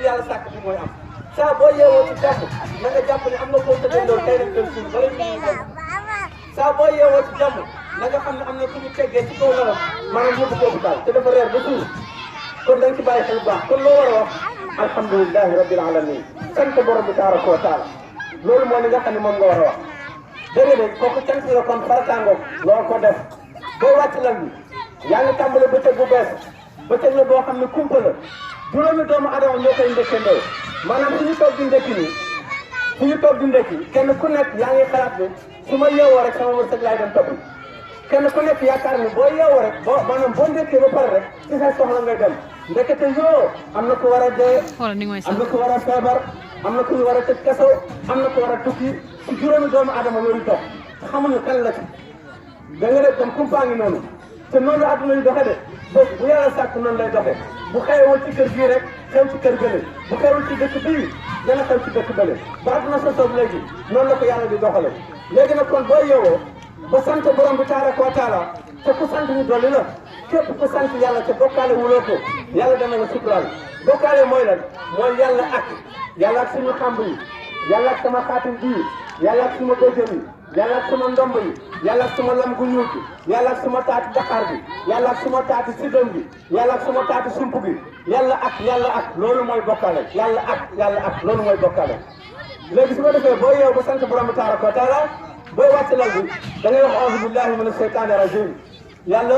yàlla sàkk bi mooy am saa boo yeewoo ci jàmm na nga jàpp ne am na koo tëddee loolu tey rek suuf bala ñu saa boo yeewoo ci jàmm na nga xam ne am na ku ñu teggee ci kaw lalam maanaam yóbbu ko hôpital te dafa reer ba suuf kon da nga ci bàyyi xel bu baax kon loo war a wax alhamdulilahi rabbil alamin sant borom bi tabaraka wa taala loolu mooy li nga xam ne moom nga war a wax dégg nga kooku cant la kon farataangoog loo ko def boo wàcc lal bi yaa ngi tàmbale bëccëg bu bees bëccëg la boo xam ne kumpa la juróomi doomu adama ñoo koy ndékkandoo maanaam suñu toog di ndekki nii suñu toog di ndekki kenn ku nekk yaa ngi xalaat ne su ma yeewoo rek sama wërsëg laay dem topp kenn ku nekk yaakaar ne boo yeewoo rek boo maanaam boo ndekkee ba pare rek ci sa soxla ngay dem ndekete yoo am na ku war a dee am na ku war a feebar am na ku war a tëj kaso am na ku war a tukki ci juróomi doomu adama yooyu toog te xamuñu kan la ci da nga def comme kumpaa ngi noonu te noonu la adduna yi doxe de boobu bu yàlla sàkk noonu lay doxe bu xewoon ci kër gii rek xew ci kër gële bu xewul ci dëkk bii dana xew ci dëkk bële ba adduna sosoob léegi noonu la ko yàlla di doxale léegi nag kon boo yeewoo ba sant borom bi tabaraka wa taala te ku sant ñu dolli la képp ku sant yàlla te bokkaale wuloo ko yàlla dana la suturaal bokkaale mooy lan mooy yàlla ak suñu xamb yi yàlla ak sama xaatim bii yàlla ak suma bëjëm yi yàlla ak suma ndomb yi yàlla ak suma lam gu ñuul gi yàlla ak suma taati daqaar bi yàlla ak suma taati sidom bi yàlla ak suma taati sump bi yàlla ak loolu mooy bokkaale yàlla ak loolu mooy bokkaale léegi su ko defee boo yeew ba sant borom bi tabaraka wa taala booy wàcc lal bi da ngay wax auzu billahi mina seytaani rajim yàlla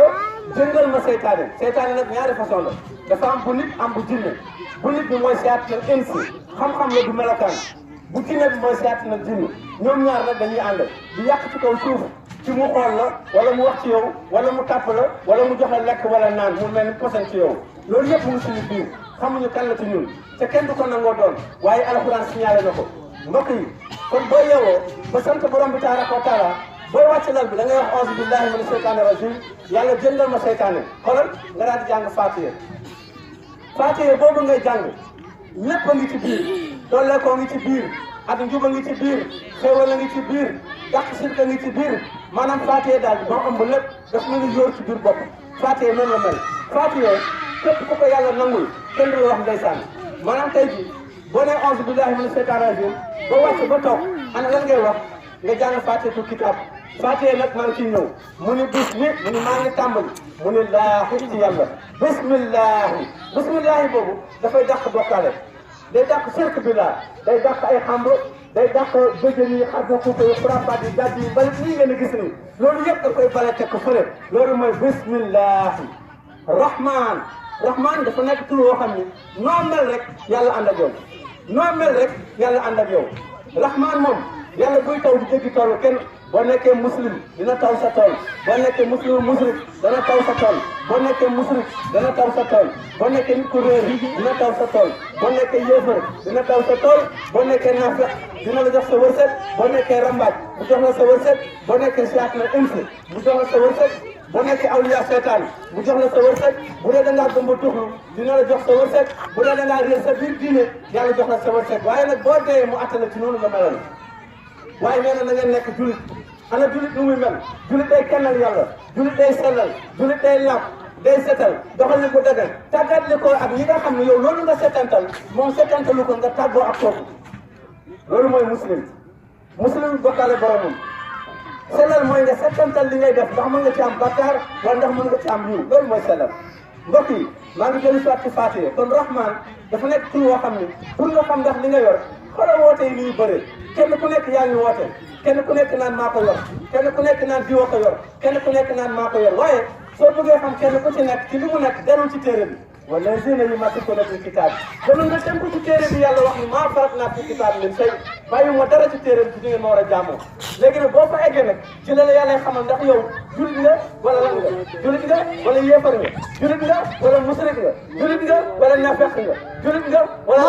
jëngal ma seytaane nag ñaari façon la dafa am bu nit am bu jinne bu nit bi mooy seytaane insi xam-xam la du melokaan bu jinne bi mooy seytaane jinne ñoom ñaar nag dañuy ànd di yàq ci kaw suuf ci mu xool la wala mu wax ci yow wala mu tàpp la wala mu jox la lekk wala naan mu mel ni posen ci yow loolu yëpp mu ngi suñu biir xamuñu kan la ci ñun te kenn du ko nangoo doon waaye alxuraan signalé na ko mbokk yi kon boo yeewoo ba sant borom bi tabaraka wa taala booy wàcc lal bi da ngay wax auzu billahi mina seytaani rajim yàlla jëndal ma seytaane xoolal nga daal di jàng Faatiha boobu ngay jàng lépp a ngi ci biir doole ko ngi ci biir ak njuba ngi ci biir xéewal a ngi ci biir dàq sirka ngi ci biir maanaam Faatiha daal moo ëmb lépp daf mel ni yóor ci biir bopp Faatiha noonu la mel Faatiha képp ku ko yàlla nangul kenn du la wax ndeysaan maanaam tey ji boo nee auzu billahi mina seytaani rajim ba wàcc ba toog ana lan ngay wax nga jàng Faatihatul kitaab Faatiha nag maa ngi ciy ñëw mu ni mu ni maa ngi tàmbali mu ni laahi ci yàlla bismillahi boobu dafay dàq bokkaale day dàq sirk bi laa day dàq ay xamb day dàq bëjën yi xar na kuupa yi frappade yi gàdd yi bari lii ngeen a gis ni loolu yëpp da koy bale teg ko fële loolu mooy bismillahi rahman dafa nekk tur woo xam ni noo mel rek yàlla ànd ak yow noo mel rek yàlla ànd ak yow rahman moom yàlla buy taw di jéggi tool kenn boo nekkee muslim dina taw sa tool boo nekkee musrik dana taw sa tool boo nekkee musrik dana taw sa tool boo nekkee nit ku réer dina taw sa tool boo nekkee yéefar dina taw sa tool boo nekkee naafeq dina la jox sa wërsëg boo nekkee rambaaj bu jox la sa wërsëg boo nekkee seytaane insi bu jox la sa wërsëg boo nekkee awliya seytaan bu jox la sa wërsëg bu dee da ngaa gëmba tuxlu dina la jox sa wërsëg bu dee da ngaa réer sa biir diine yàlla jox la sa wërsëg waaye nag boo dee mu attala ci noonu nga meloon waaye nee na ngeen nekk julit ana julit nu muy mel julit day kennal yàlla julit day sellal julit day laab day setal doxal li ko dagal tàggat li ko ak ñi nga xam ne yow loolu nga setantal moom setantalu ko nga tàggoo ak kooku loolu mooy muslim bokkaale boromam sellal mooy nga setantal li ngay def ndax mën nga ci am bakkaar wala ndax mën nga ci am yiw loolu mooy sellal mbokk yi maa ngi jëli soit ci Faatiha kon rahman dafa nekk tur woo xam ne pour nga xam ndax li nga yor xoolal woote yi ni ñu bëree kenn ku nekk yaa ngi woote kenn ku nekk naan maa ko yor kenn ku nekk naan diwa ko yor kenn ku nekk naan maa ko yor waaye soo bëggee xam kenn ku ci nekk ci li mu nekk delul ci téere bi wala zina yi masikuuna fi kitaab dama nga tënku ci téere bi yàlla wax ni maa farat naa fi kitaab leen tey bàyyi ma dara ci téere bi ci di ngeen ma war a jaamoo léegi nag boo fa eggee nag ci la la yàlla xamal ndax yow julit nga wala lan nga julit nga wala yéefar nga julit nga wala musrik nga julit nga wala nafeq nga julit nga wala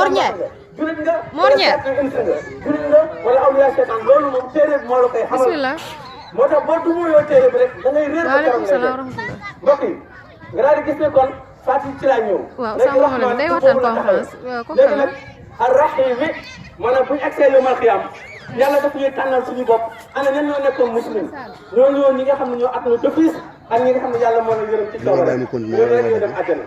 julit nga julit nga wala awliya seytaan loolu moom téere bi moo la koy xamal moo tax boo dumuyoo téere bi rek da ngay réer ba karam ngay mbokk yi nga daal di gis ne kon Faatiha ci laa ñëw. waaw salaamaaleykum day waxtaan conférence léegi nag ar-Rahim bi maanaam bu ñu agsee yomal xiyaam yàlla daf ñuy tànnal suñu bopp ana ñan ñoo nekkoon muslim ñoo ñëwoon ñi nga xam ne ñoo at na d'office ak ñi nga xam ne yàlla moo la yërëm ci coobare ñoo rek ñoo dem àjjana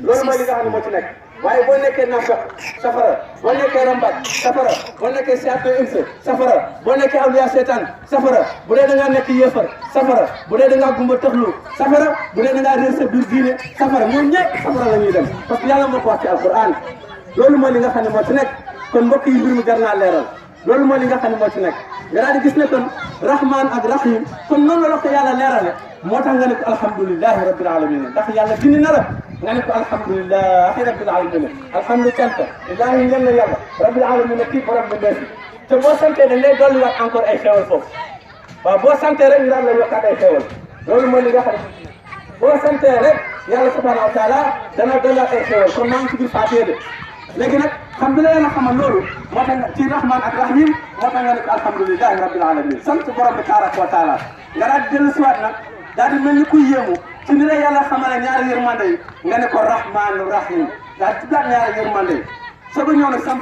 loolu mooy li nga xam ne moo ci nekk waaye boo nekkee nafaq safara boo nekkee rambat safara boo nekkee seetu insa safara boo nekkee awliya seetaan safara bu dee da ngaa nekk yéefar safara bu dee da ngaa gumba taxlu safara bu dee da ngaa réer sa biir diine safara ñoom ñëpp safara la ñuy dem parce que yàlla moo ko wax ci alquran loolu mooy li nga xam ne moo ci nekk kon mbokk yi mbir mi jar naa leeral loolu mooy li nga xam ne moo ci nekk nga daal di gis ne kon rahman ak rahim kon noonu la ko yàlla leerale moo tax nga ne ko alhamdulilahi rabbil alamin ndax yàlla gindi na la nga ne ko alhamdulilahi rabbil alamin alhamdu cant ilahi ñen na yàlla rabbil alamin kii borom bi ndeesi te boo santee dañ lay dolliwaat encore ay xéewal foofu waaw boo santee rek ñu daal la yokkaat ay xéewal loolu mooy li nga xam ne boo santee rek yàlla subhanahu wa taala dana dolliwaat ay xéewal kon maa ngi ci biir Faatiha de léegi nag xam bi la leen a xamal loolu moo tax ci rahman ak rahim moo tax nga ne ko alhamdulilahi rabbil alamin sant borom bi tabaraka wa taala nga daal di dellu siwaat nag daal di mel ni kuy yéemu ci ni la yàlla xamale ñaari yërmande yi nga ne ko rahmanu rahim daal di tuddaat ñaari yërmande yi soo ko ñëw nag sant